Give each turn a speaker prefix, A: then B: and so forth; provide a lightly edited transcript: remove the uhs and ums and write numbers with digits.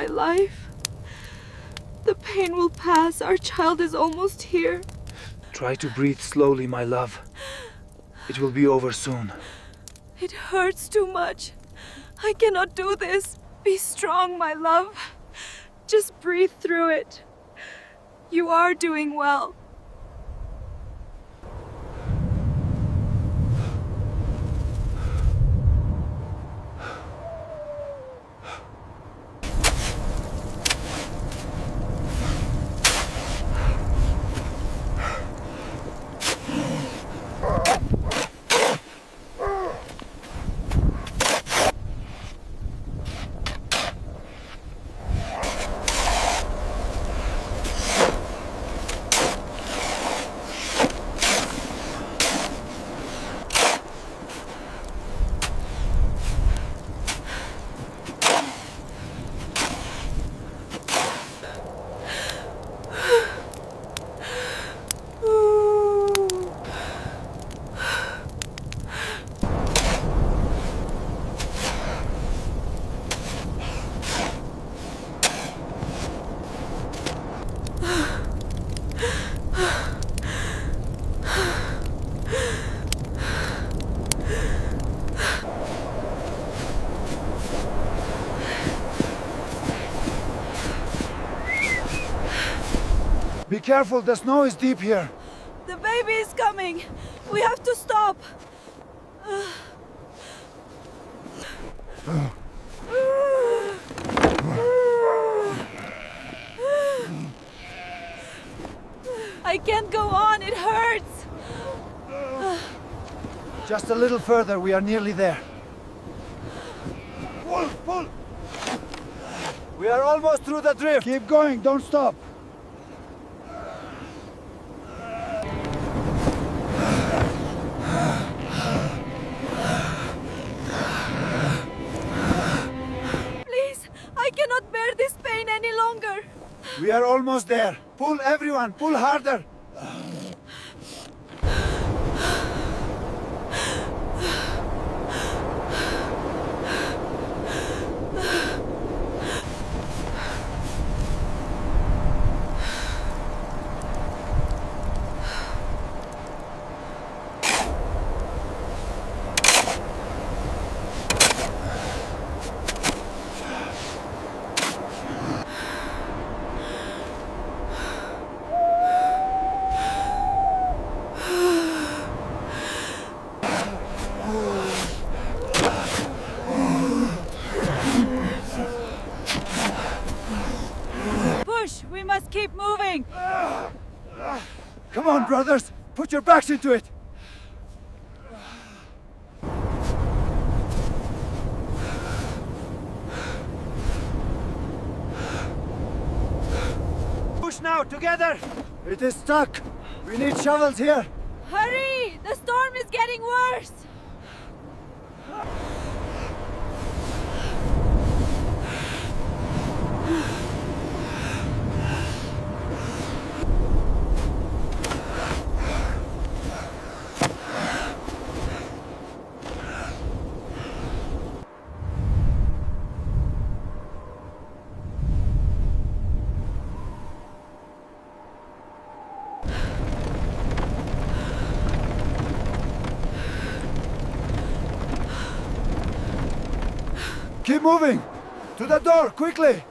A: my life. The pain will pass. Our child is almost here.
B: Try to breathe slowly, my love. It will be over soon.
A: It hurts too much. I cannot do this. Be strong, my love. Just breathe through it. You are doing well.
B: Be careful, the snow is deep here.
A: The baby is coming. We have to stop. I can't go on, it hurts.
B: Just a little further, we are nearly there. Pull, pull! We are almost through the drift. Keep going, don't stop.
A: Please, I cannot bear this pain any longer.
B: We are almost there. Pull, everyone, pull harder.
A: We must keep moving.
B: Come on, brothers. Put your backs into it. Push now, together. It is stuck. We need shovels here.
A: Hurry! The storm is getting worse.
B: Keep moving! To the door, quickly!